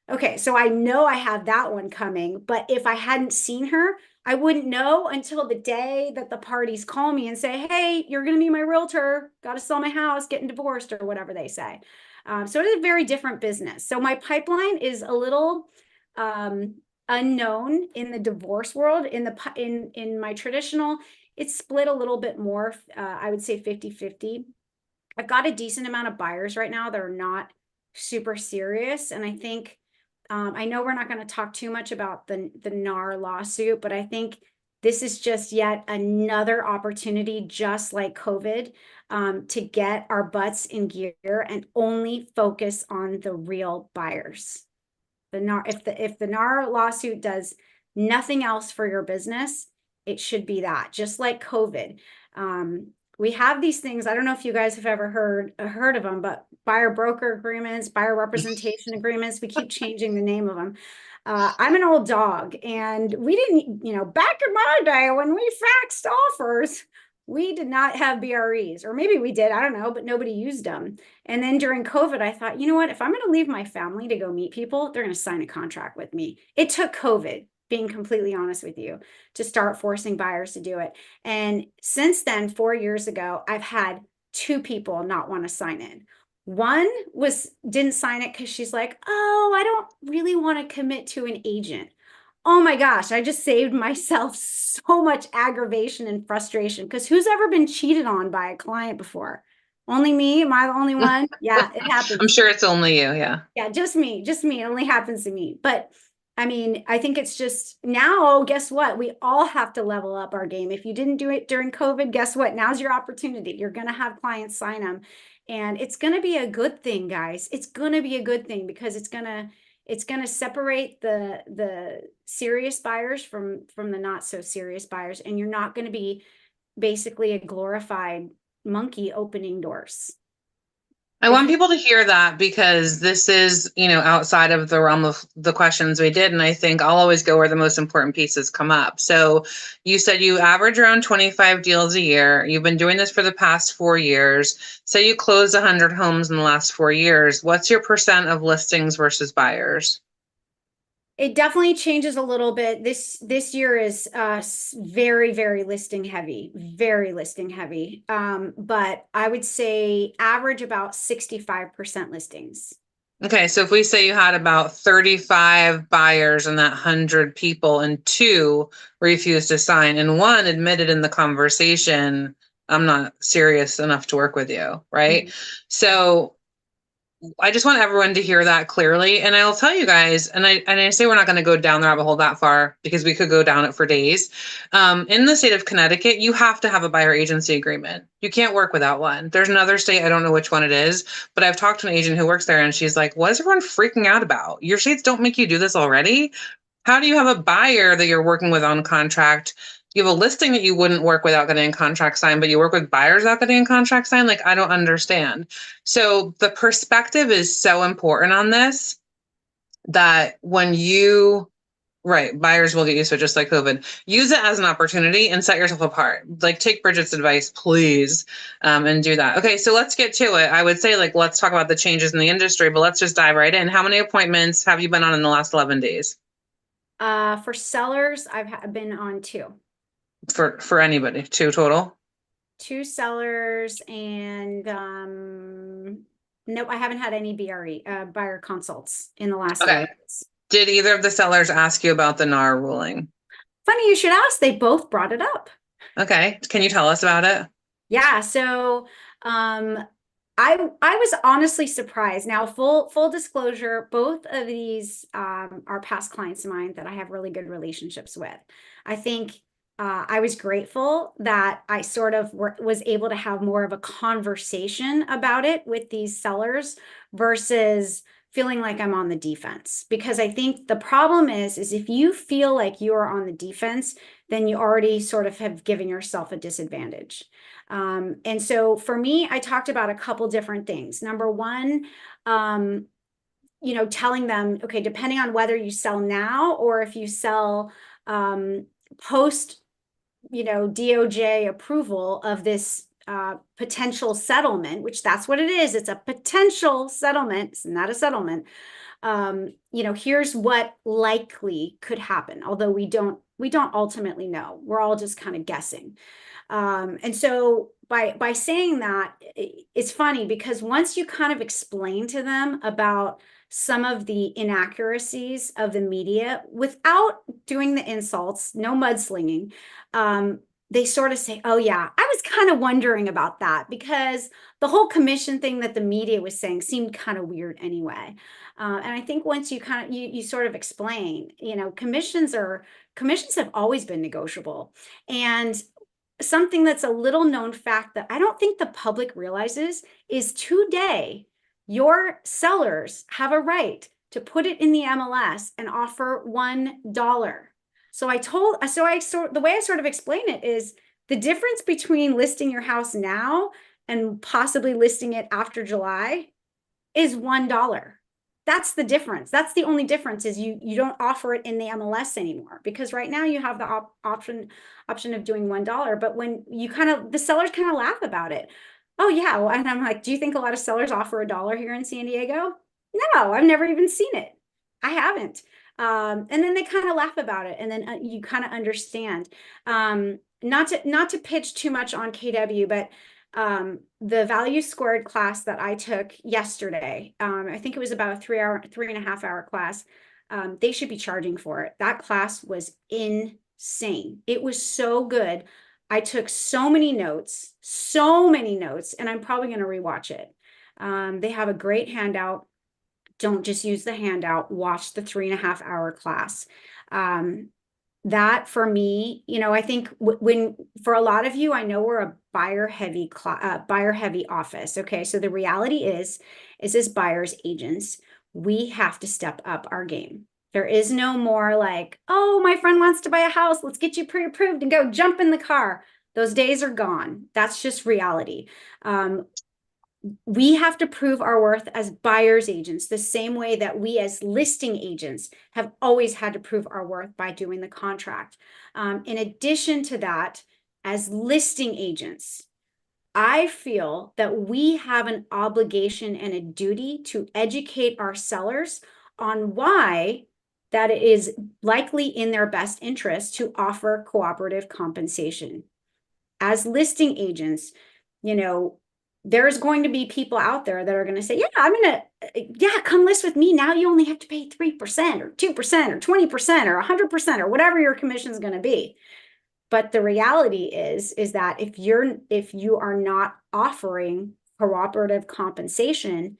Okay, so I know I have that one coming, but if I hadn't seen her, I wouldn't know until the day that the parties call me and say, hey, you're going to be my realtor, got to sell my house, getting divorced, or whatever they say. So it is a very different business. So my pipeline is a little unknown in the divorce world. In my traditional, it's split a little bit more, I would say 50-50. I've got a decent amount of buyers right now that are not super serious, and I think I know we're not going to talk too much about the NAR lawsuit, but I think this is just yet another opportunity, just like COVID, to get our butts in gear and only focus on the real buyers. The NAR, if the NAR lawsuit does nothing else for your business, it should be that. Just like COVID, we have these things. I don't know if you guys have ever heard of them, but buyer broker agreements, buyer representation agreements. We keep changing the name of them. I'm an old dog, and we didn't, you know, back in my day when we faxed offers, we did not have BREs, or maybe we did, I don't know, but nobody used them. And then during COVID, I thought, you know what, if I'm going to leave my family to go meet people, they're going to sign a contract with me. It took COVID, being completely honest with you, to start forcing buyers to do it. And since then, 4 years ago, I've had 2 people not want to sign it. One didn't sign it because she's like, oh, I don't really want to commit to an agent. Oh my gosh, I just saved myself so much aggravation and frustration, because who's ever been cheated on by a client before? Only me? Am I the only one? Yeah, it happens. I'm sure it's only you. Yeah. Yeah, just me. It only happens to me. But I mean, I think it's just now, guess what? We all have to level up our game. If you didn't do it during COVID, guess what? Now's your opportunity. You're going to have clients sign them. And it's going to be a good thing, guys. It's going to be a good thing because it's going to separate the serious buyers from the not so serious buyers, and you're not going to be basically a glorified monkey opening doors. I want people to hear that because this is, outside of the realm of the questions we did. And I think I'll always go where the most important pieces come up. So you said you average around 25 deals a year. You've been doing this for the past 4 years. Say you closed 100 homes in the last 4 years. What's your percent of listings versus buyers? It definitely changes a little bit. This year is very, very listing heavy, very listing heavy. But I would say average about 65% listings. Okay, so if we say you had about 35 buyers and that 100 people and 2 refused to sign and 1 admitted in the conversation, I'm not serious enough to work with you, right? Mm-hmm. So I just want everyone to hear that clearly. And I'll tell you guys, and I say we're not going to go down the rabbit hole that far because we could go down it for days. In the state of Connecticut, you have to have a buyer agency agreement. You can't work without one. There's another state, I don't know which one it is, but I've talked to an agent who works there and she's like, what is everyone freaking out about? Your states don't make you do this already? How do you have a buyer that you're working with on contract? You have a listing that you wouldn't work without getting a contract signed, but you work with buyers without getting a contract signed? Like, I don't understand. So the perspective is so important on this that when right, buyers will get used to it just like COVID. Use it as an opportunity and set yourself apart. Like, take Bridget's advice, please, and do that. Okay, so let's get to it. I would say, let's talk about the changes in the industry, but let's just dive right in. How many appointments have you been on in the last 11 days? For sellers, I've been on 2. For anybody, 2 total? 2 sellers, and nope, I haven't had any buyer consults in the last 11 days. Did either of the sellers ask you about the NAR ruling? Funny you should ask. They both brought it up. Okay, can you tell us about it? Yeah, so I was honestly surprised. Now, full disclosure, both of these are past clients of mine that I have really good relationships with. I think I was grateful that I sort of was able to have more of a conversation about it with these sellers versus feeling like I'm on the defense. Because I think the problem is if you feel like you are on the defense, then you already sort of have given yourself a disadvantage. And so for me, I talked about a couple different things. Number one, telling them, okay, depending on whether you sell now or if you sell post DOJ approval of this potential settlement, which that's what it is. It's a potential settlement. It's not a settlement. Here's what likely could happen, although we don't ultimately know. We're all just kind of guessing. And so by saying that, it's funny because once you kind of explain to them about some of the inaccuracies of the media without doing the insults, no mudslinging, they sort of say, oh yeah, I was kind of wondering about that because the whole commission thing that the media was saying seemed kind of weird anyway. And I think once you kind of, you sort of explain, commissions have always been negotiable. And something that's a little known fact that I don't think the public realizes is today, your sellers have a right to put it in the MLS and offer $1. So the way I sort of explain it is the difference between listing your house now and possibly listing it after July is $1. That's the difference. That's the only difference is you don't offer it in the MLS anymore because right now you have the option of doing $1. But when you the sellers kind of laugh about it. Oh yeah. Well, and I'm like, do you think a lot of sellers offer $1 here in San Diego? No, I've never even seen it. I haven't. And then they kind of laugh about it. And then you kind of understand, not to pitch too much on KW, but the value squared class that I took yesterday, I think it was about a 3.5 hour class. They should be charging for it. That class was insane. It was so good. I took so many notes, and I'm probably going to rewatch it. They have a great handout. Don't just use the handout, watch the 3.5 hour class. That for me, I think when for a lot of you, I know we're a buyer heavy office. Okay. So the reality is as buyers agents, we have to step up our game. There is no more like, oh, my friend wants to buy a house. Let's get you pre-approved and go jump in the car. Those days are gone. That's just reality. We have to prove our worth as buyer's agents the same way that we as listing agents have always had to prove our worth by doing the contract. In addition to that, as listing agents, I feel that we have an obligation and a duty to educate our sellers on why that it is likely in their best interest to offer cooperative compensation. As listing agents, there's going to be people out there that are going to say, yeah, come list with me. Now you only have to pay 3% or 2% or 20% or 100% or whatever your commission is going to be. But the reality is that if you are not offering cooperative compensation,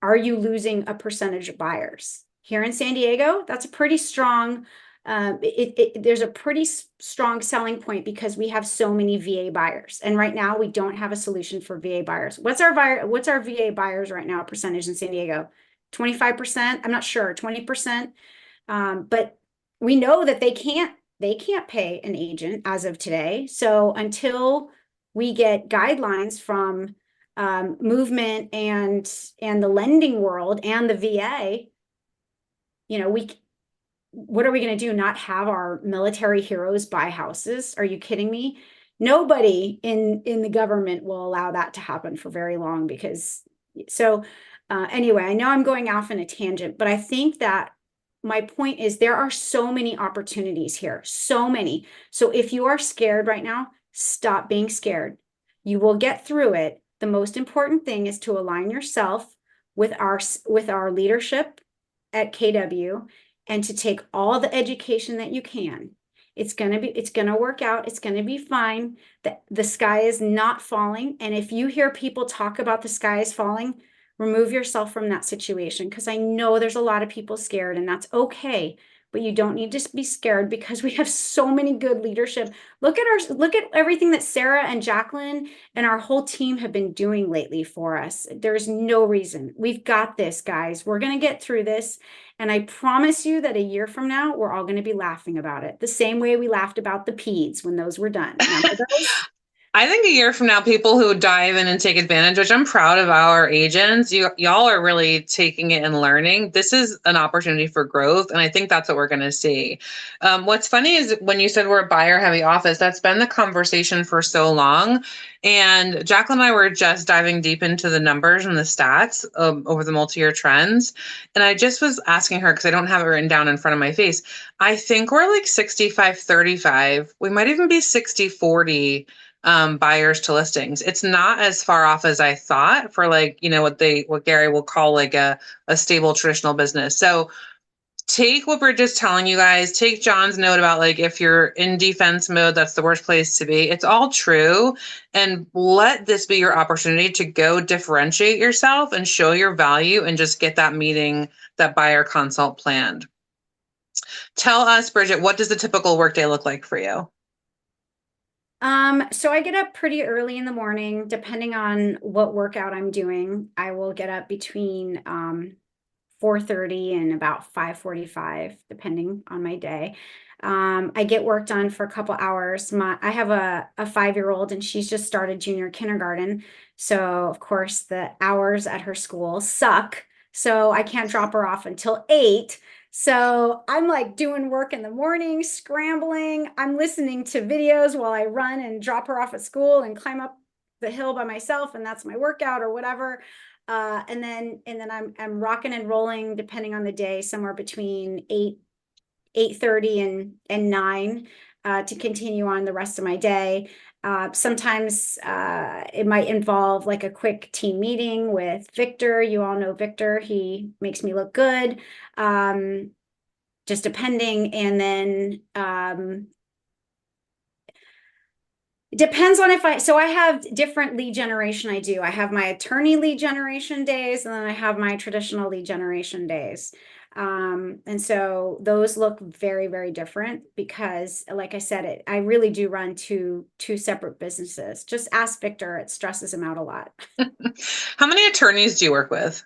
are you losing a percentage of buyers? Here in San Diego, that's a pretty strong, there's a pretty strong selling point because we have so many VA buyers. And right now we don't have a solution for VA buyers. What's our VA buyers right now percentage in San Diego? 25%? I'm not sure, 20%. But we know that they can't pay an agent as of today. So until we get guidelines from movement and the lending world and the VA, what are we going to do? Not have our military heroes buy houses? Are you kidding me? Nobody in the government will allow that to happen for very long anyway, I know I'm going off in a tangent, but I think that my point is there are so many opportunities here, so many. So if you are scared right now, stop being scared. You will get through it. The most important thing is to align yourself with our leadership at KW and to take all the education that you can. It's going to work out. It's going to be fine. The sky is not falling. And if you hear people talk about the sky is falling, remove yourself from that situation, because I know there's a lot of people scared, and that's okay. But you don't need to be scared because we have so many good leadership. Look at everything that Sarah and Jacqueline and our whole team have been doing lately for us. There's no reason. We've got this, guys. We're going to get through this. And I promise you that a year from now, we're all going to be laughing about it. The same way we laughed about the peds when those were done. Remember those? I think a year from now, people who dive in and take advantage, which I'm proud of our agents, y'all are really taking it and learning. This is an opportunity for growth. And I think that's what we're going to see. What's funny is when you said we're a buyer heavy office, that's been the conversation for so long. And Jacqueline and I were just diving deep into the numbers and the stats over the multi-year trends. And I just was asking her, because I don't have it written down in front of my face, I think we're like 65-35. We might even be 60-40 buyers to listings. It's not as far off as I thought for what Gary will call like a stable traditional business. So take what Bridget's telling you guys, take John's note about like, if you're in defense mode, that's the worst place to be. It's all true. And let this be your opportunity to go differentiate yourself and show your value and just get that meeting, that buyer consult planned. Tell us, Bridget, what does the typical workday look like for you? So I get up pretty early in the morning, depending on what workout I'm doing. I will get up between 4:30 and about 5:45, depending on my day. I get work done for a couple hours. I have a 5-year-old and she's just started junior kindergarten. So of course the hours at her school suck. So I can't drop her off until 8. So I'm like doing work in the morning, scrambling. I'm listening to videos while I run and drop her off at school and climb up the hill by myself. And that's my workout or whatever. And then I'm rocking and rolling, depending on the day, somewhere between 8:30 and 9 to continue on the rest of my day. Sometimes it might involve like a quick team meeting with Victor. You all know Victor. He makes me look good. Just depending. And then It depends on so I have different lead generation I do. I have my attorney lead generation days, and then I have my traditional lead generation days. And so those look very, very different because, like I said, I really do run two separate businesses. Just ask Victor, it stresses him out a lot. How many attorneys do you work with?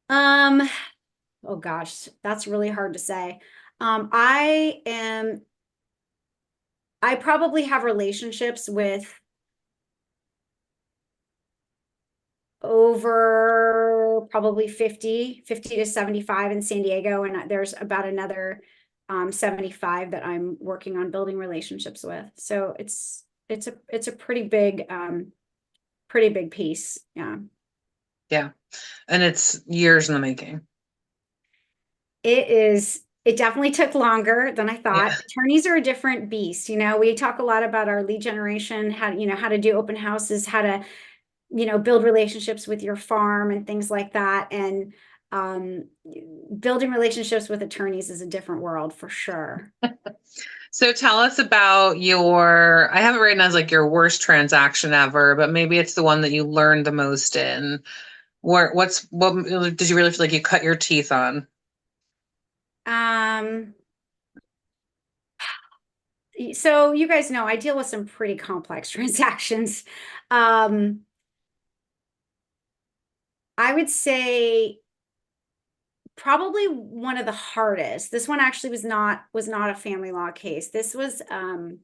Oh gosh, that's really hard to say. I probably have relationships with over probably 50 to 75 in San Diego. And there's about another 75 that I'm working on building relationships with. So it's a pretty big piece. Yeah. Yeah. And it's years in the making. It definitely took longer than I thought. Yeah. Attorneys are a different beast. We talk a lot about our lead generation, how to do open houses, how to, build relationships with your farm and things like that. And building relationships with attorneys is a different world for sure. So tell us about I have it written as like your worst transaction ever, but maybe it's the one that you learned the most in. What did you really feel like you cut your teeth on? So you guys know I deal with some pretty complex transactions. I would say probably one of the hardest. This one actually was not a family law case. This was a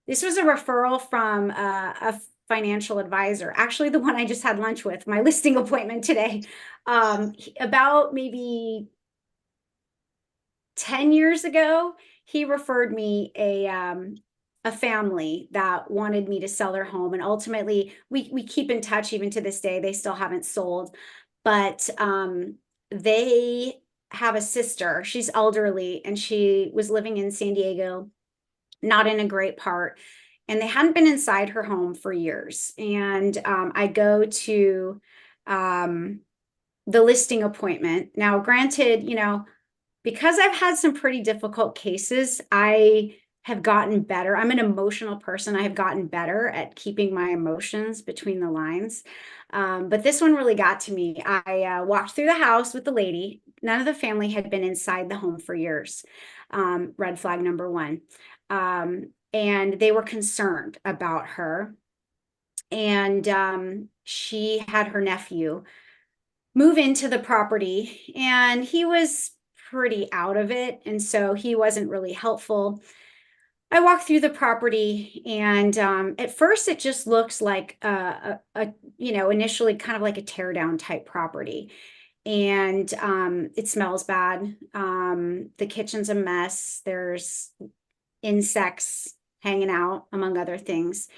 referral from a financial advisor. Actually, the one I just had lunch with, my listing appointment today. About maybe 10 years ago, he referred me a family that wanted me to sell their home. And ultimately, we keep in touch even to this day. They still haven't sold, but they have a sister. She's elderly and she was living in San Diego, not in a great part. And they hadn't been inside her home for years. And I go to the listing appointment. Now, granted, because I've had some pretty difficult cases, I have gotten better. I'm an emotional person. I have gotten better at keeping my emotions between the lines. But this one really got to me. I walked through the house with the lady. None of the family had been inside the home for years. Red flag number one. And they were concerned about her. And she had her nephew move into the property, and he was pretty out of it. And so he wasn't really helpful. I walked through the property, and at first it just looks like initially kind of like a tear down type property. And it smells bad. The kitchen's a mess. There's insects hanging out, among other things.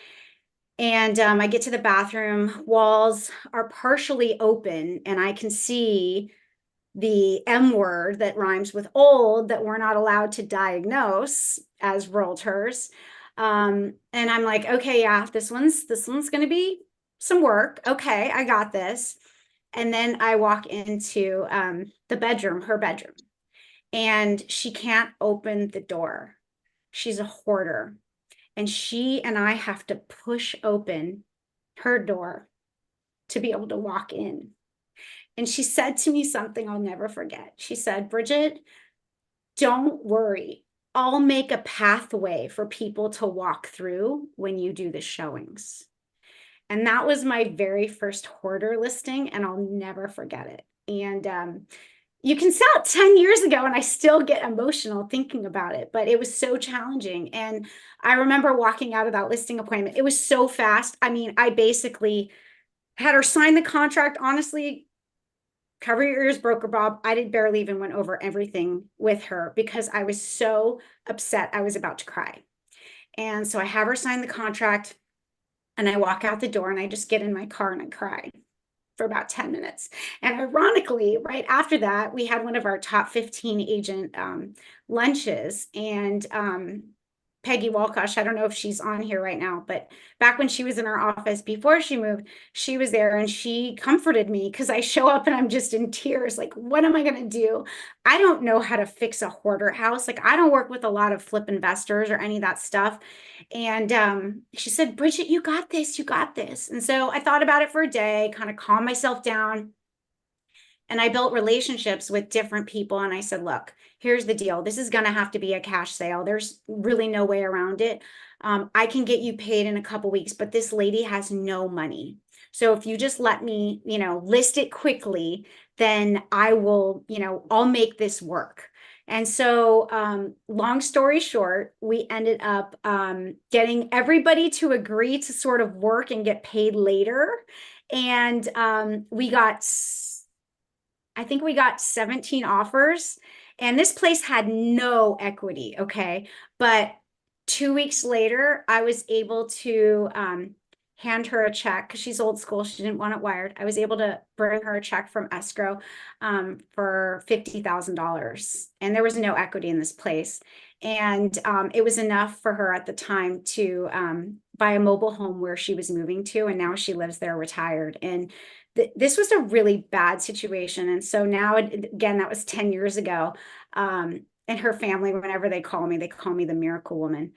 And I get to the bathroom, walls are partially open, and I can see the M word that rhymes with old that we're not allowed to diagnose as realtors. And I'm like, okay, yeah, this one's going to be some work. Okay, I got this. And then I walk into the bedroom, her bedroom, and she can't open the door. She's a hoarder. And she and I have to push open her door to be able to walk in. And she said to me something I'll never forget. She said, Bridget, don't worry. I'll make a pathway for people to walk through when you do the showings. And that was my very first hoarder listing, and I'll never forget it. And you can sell it 10 years ago, and I still get emotional thinking about it, but it was so challenging. And I remember walking out of that listing appointment. It was so fast. I mean, I basically had her sign the contract. Honestly, cover your ears, broker Bob. I barely even went over everything with her because I was so upset. I was about to cry. And so I have her sign the contract, and I walk out the door, and I just get in my car and I cry for about 10 minutes. And ironically, right after that, we had one of our top 15 agent lunches, and Peggy Walkosh. I don't know if she's on here right now, but back when she was in our office before she moved, she was there and she comforted me because I show up and I'm just in tears. Like, what am I going to do? I don't know how to fix a hoarder house. Like, I don't work with a lot of flip investors or any of that stuff. And she said, Bridget, you got this. You got this. And so I thought about it for a day, kind of calmed myself down. And I built relationships with different people. And I said, look, here's the deal. This is going to have to be a cash sale. There's really no way around it. I can get you paid in a couple weeks, but this lady has no money. So if you just let me, list it quickly, then I will, I'll make this work. And so, long story short, we ended up getting everybody to agree to sort of work and get paid later. And I think we got 17 offers, and this place had no equity. Okay. But 2 weeks later, I was able to hand her a check because she's old school. She didn't want it wired. I was able to bring her a check from escrow for $50,000. And there was no equity in this place. And it was enough for her at the time to buy a mobile home where she was moving to. And now she lives there retired. And this was a really bad situation. And so now, again, that was 10 years ago. And her family, whenever they call me the miracle woman,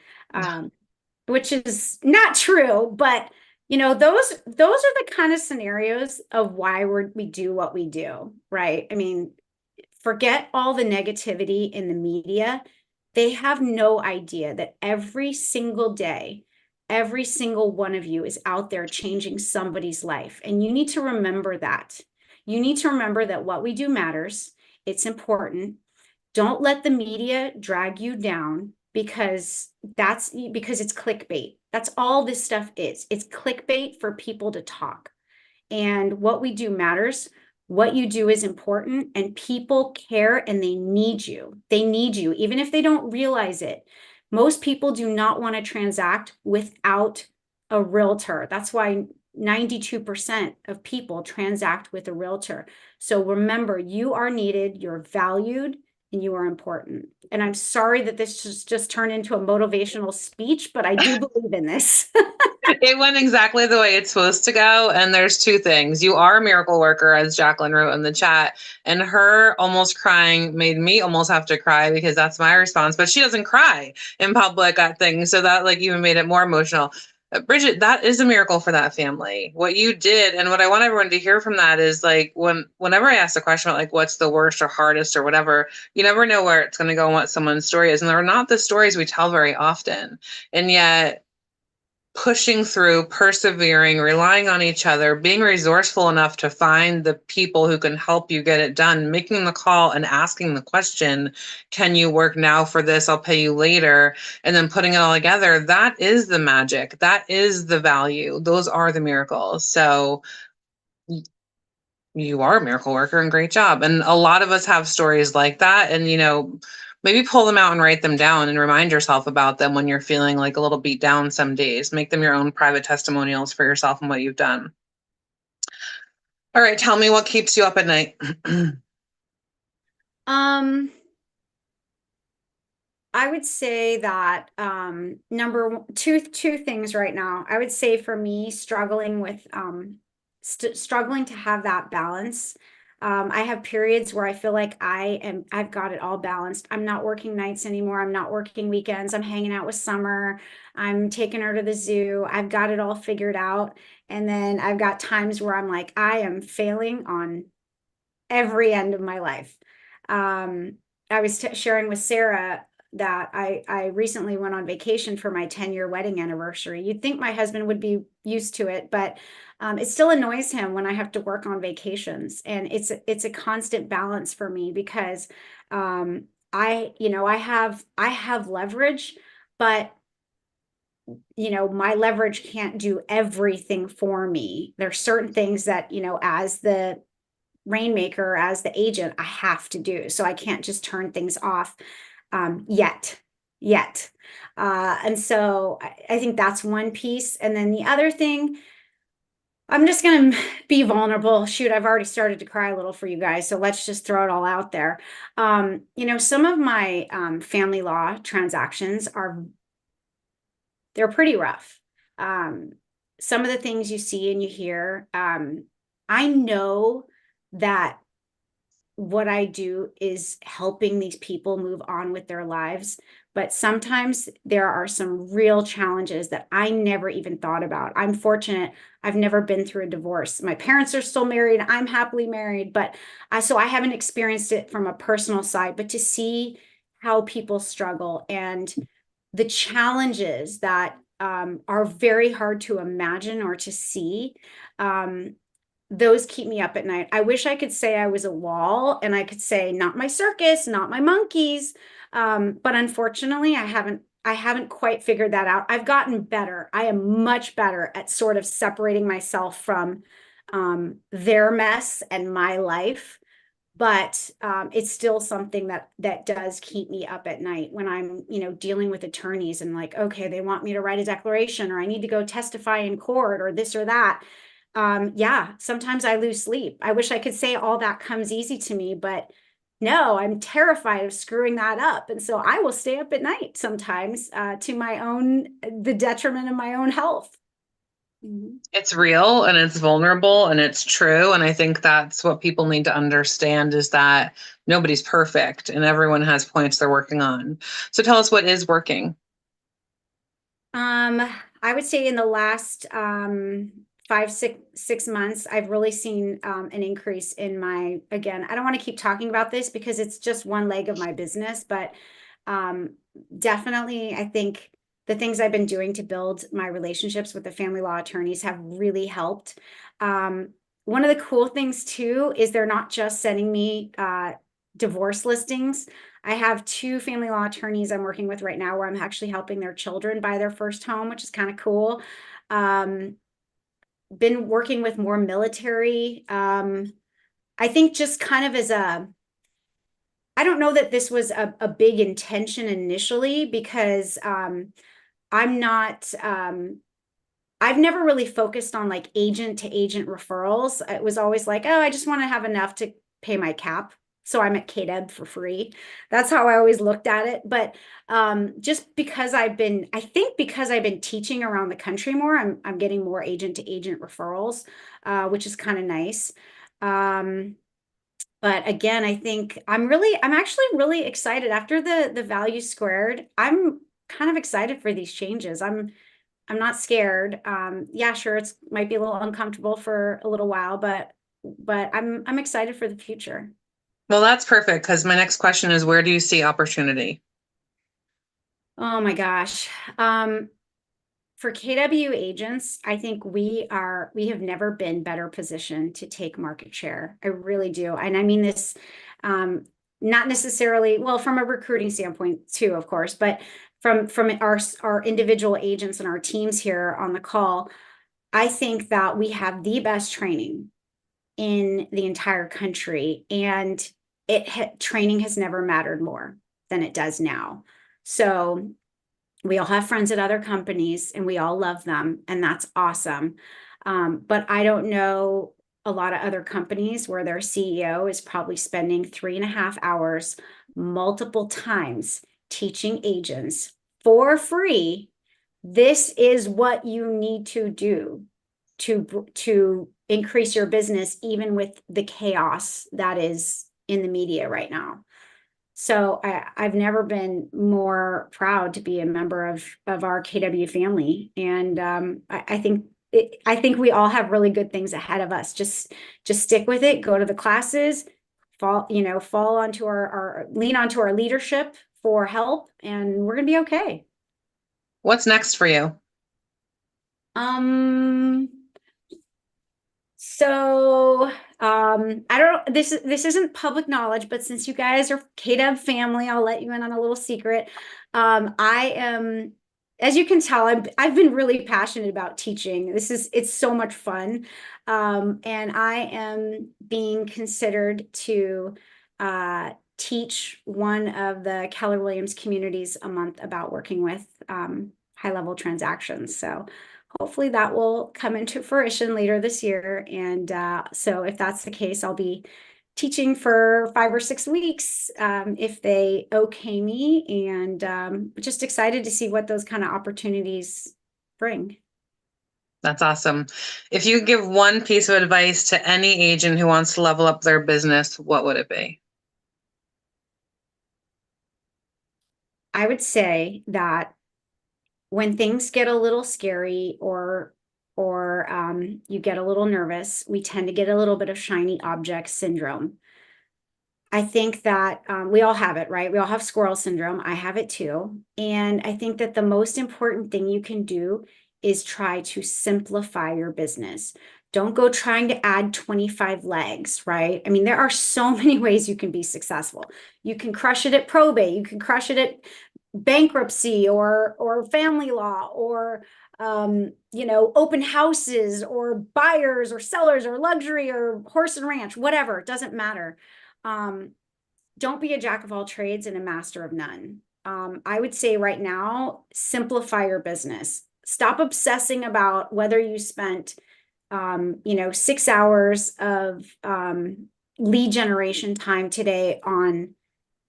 which is not true. But, those are the kind of scenarios of why we do what we do, right? I mean, forget all the negativity in the media. They have no idea that every single day, every single one of you is out there changing somebody's life. And you need to remember that. You need to remember that what we do matters. It's important. Don't let the media drag you down because it's clickbait. That's all this stuff is. It's clickbait for people to talk. And what we do matters. What you do is important, and people care and they need you. They need you, even if they don't realize it. Most people do not want to transact without a realtor. That's why 92% of people transact with a realtor. So remember, you are needed, you're valued, and you are important. And I'm sorry that this just turned into a motivational speech, but I do believe in this. It went exactly the way it's supposed to go. And there's two things. You are a miracle worker, as Jacqueline wrote in the chat. And her almost crying made me almost have to cry because that's my response. But she doesn't cry in public at things. So that even made it more emotional. Bridget, that is a miracle for that family. What you did, and what I want everyone to hear from that is whenever I ask a question about what's the worst or hardest or whatever, you never know where it's going to go and what someone's story is. And they're not the stories we tell very often. And yet pushing through, persevering, relying on each other, being resourceful enough to find the people who can help you get it done, making the call and asking the question, can you work now for this? I'll pay you later. And then putting it all together. That is the magic. That is the value. Those are the miracles. So you are a miracle worker and great job. And a lot of us have stories like that. And, maybe pull them out and write them down and remind yourself about them when you're feeling like a little beat down some days. Make them your own private testimonials for yourself and what you've done. All right, tell me what keeps you up at night. I would say that two things right now. I would say for me, struggling with struggling to have that balance. I have periods where I feel like I've got it all balanced. I'm not working nights anymore. I'm not working weekends. I'm hanging out with Summer. I'm taking her to the zoo. I've got it all figured out. And then I've got times where I'm like, I am failing on every end of my life. I was sharing with Sarah that I recently went on vacation for my 10-year wedding anniversary. You'd think my husband would be used to it, but it still annoys him when I have to work on vacations. And it's a constant balance for me because I have leverage, but my leverage can't do everything for me. There's certain things that, as the rainmaker, as the agent, I have to do. So I can't just turn things off yet. And so I think that's one piece. And then the other thing, I'm just going to be vulnerable. Shoot, I've already started to cry a little for you guys. So let's just throw it all out there. Some of my family law transactions are they're pretty rough. Some of the things you see and you hear, I know that what I do is helping these people move on with their lives. But sometimes there are some real challenges that I never even thought about. I'm fortunate. I've never been through a divorce. My parents are still married. I'm happily married, but so I haven't experienced it from a personal side, but to see how people struggle and the challenges that are very hard to imagine or to see, those keep me up at night. I wish I could say I was a wall and I could say, not my circus, not my monkeys. But unfortunately, I haven't quite figured that out. I've gotten better. I am much better at sort of separating myself from their mess and my life. But it's still something that does keep me up at night when I'm, dealing with attorneys and like, okay, they want me to write a declaration, or I need to go testify in court, or this or that. Yeah, sometimes I lose sleep. I wish I could say all that comes easy to me, but no, I'm terrified of screwing that up. And so I will stay up at night sometimes to the detriment of my own health. It's real and it's vulnerable and it's true. And I think that's what people need to understand, is that nobody's perfect and everyone has points they're working on. So tell us what is working. I would say in the last 6 months, I've really seen an increase in my, again, I don't want to keep talking about this because it's just one leg of my business, but definitely I think the things I've been doing to build my relationships with the family law attorneys have really helped. One of the cool things too is they're not just sending me divorce listings. I have 2 family law attorneys I'm working with right now where I'm actually helping their children buy their first home, which is kind of cool. Been working with more military. I think just kind of I don't know that this was a big intention initially, because I'm not, I've never really focused on like agent to agent referrals. It was always like, oh, I just want to have enough to pay my cap, so I'm at KDEB for free. That's how I always looked at it. But just because I think because I've been teaching around the country more, I'm getting more agent to agent referrals, which is kind of nice. But again, I think I'm actually really excited after the value squared. I'm kind of excited for these changes. I'm not scared. Yeah, sure, it's might be a little uncomfortable for a little while, but I'm excited for the future. Well, that's perfect, because my next question is, where do you see opportunity? Oh my gosh. For KW agents, I think we have never been better positioned to take market share. I really do. And I mean this, not necessarily, well, from a recruiting standpoint too, of course, but from our individual agents and our teams here on the call, I think that we have the best training in the entire country, and training has never mattered more than it does now. So we all have friends at other companies and we all love them, and that's awesome. But I don't know a lot of other companies where their CEO is probably spending 3.5 hours multiple times teaching agents for free. This is what you need to do to increase your business, even with the chaos that is in the media right now. So I've never been more proud to be a member of our KW family, and I think we all have really good things ahead of us. Just stick with it, go to the classes, fall onto lean onto our leadership for help, and we're gonna be okay. What's next for you? So I don't, this isn't public knowledge, but since you guys are KDEB family, I'll let you in on a little secret. I am, as you can tell, I've been really passionate about teaching. It's so much fun. And I am being considered to teach one of the Keller Williams communities a month about working with high-level transactions. So hopefully that will come into fruition later this year. And so if that's the case, I'll be teaching for 5 or 6 weeks, if they okay me, and just excited to see what those kind of opportunities bring. That's awesome. If you give one piece of advice to any agent who wants to level up their business, what would it be? I would say that when things get a little scary or you get a little nervous, we tend to get a little bit of shiny object syndrome. I think that we all have it, right? We all have squirrel syndrome. I have it too. And I think that the most important thing you can do is try to simplify your business. Don't go trying to add 25 legs, right? I mean, there are so many ways you can be successful. You can crush it at probate, you can crush it at bankruptcy or family law, or open houses, or buyers or sellers or luxury or horse and ranch, whatever, it doesn't matter. Don't be a jack of all trades and a master of none. I would say right now, simplify your business. Stop obsessing about whether you spent 6 hours of lead generation time today on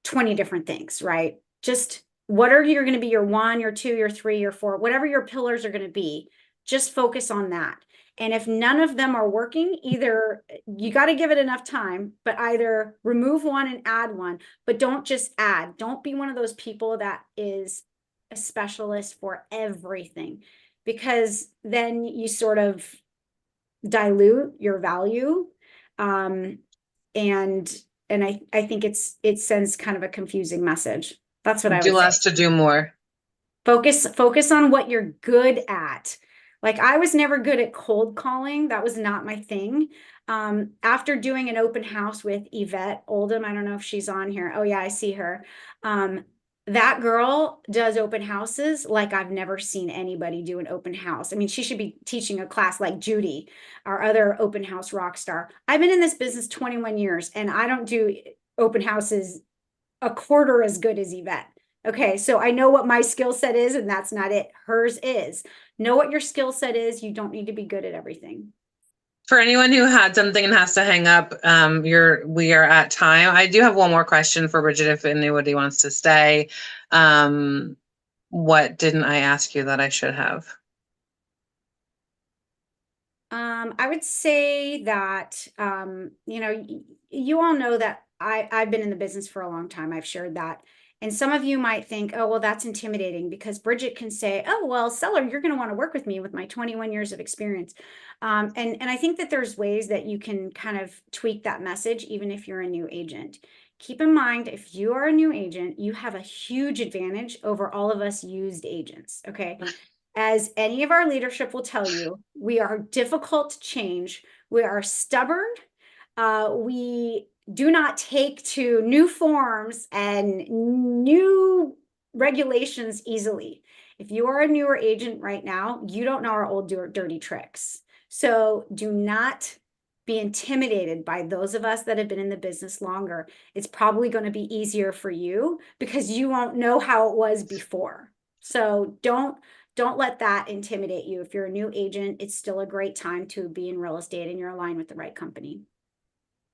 20 different things, right? Just what are you going to be your 1, your 2, your 3, your 4, whatever your pillars are going to be, just focus on that. And if none of them are working, either you got to give it enough time, but either remove one and add one, but don't just add. Don't be one of those people that is a specialist for everything, because then you sort of dilute your value. And I think it sends kind of a confusing message. That's what I would Do say. less to do more. Focus on what you're good at. Like, I was never good at cold calling. That was not my thing. After doing an open house with Yvette Oldham, I don't know if she's on here. Oh yeah, I see her. That girl does open houses like I've never seen anybody do an open house. I mean, she should be teaching a class like Judy, our other open house rock star. I've been in this business 21 years and I don't do open houses a quarter as good as Yvette. Okay, so I know what my skill set is, and that's not it. Hers is. Know what your skill set is. You don't need to be good at everything. For anyone who had something and has to hang up, we are at time. I do have one more question for Bridget if anybody wants to stay. What didn't I ask you that I should have? I would say that, you all know that I've been in the business for a long time. I've shared that. And some of you might think, oh, well, that's intimidating, because Bridget can say, oh, well, seller, you're going to want to work with me with my 21 years of experience. And I think that there's ways that you can kind of tweak that message, even if you're a new agent. Keep in mind, if you are a new agent, you have a huge advantage over all of us used agents, okay? As any of our leadership will tell you, we are difficult to change. We are stubborn. We do not take to new forms and new regulations easily. If you are a newer agent right now, you don't know our old dirty tricks. So do not be intimidated by those of us that have been in the business longer. It's probably going to be easier for you because you won't know how it was before. So don't let that intimidate you. If you're a new agent, it's still a great time to be in real estate and you're aligned with the right company.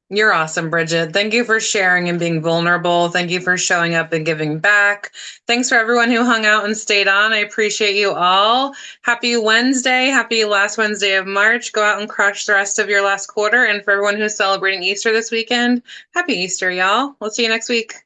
You're awesome, Bridget. Thank you for sharing and being vulnerable. Thank you for showing up and giving back. Thanks for everyone who hung out and stayed on. I appreciate you all. Happy Wednesday. Happy last Wednesday of March. Go out and crush the rest of your last quarter. And for everyone who's celebrating Easter this weekend, happy Easter, y'all. We'll see you next week.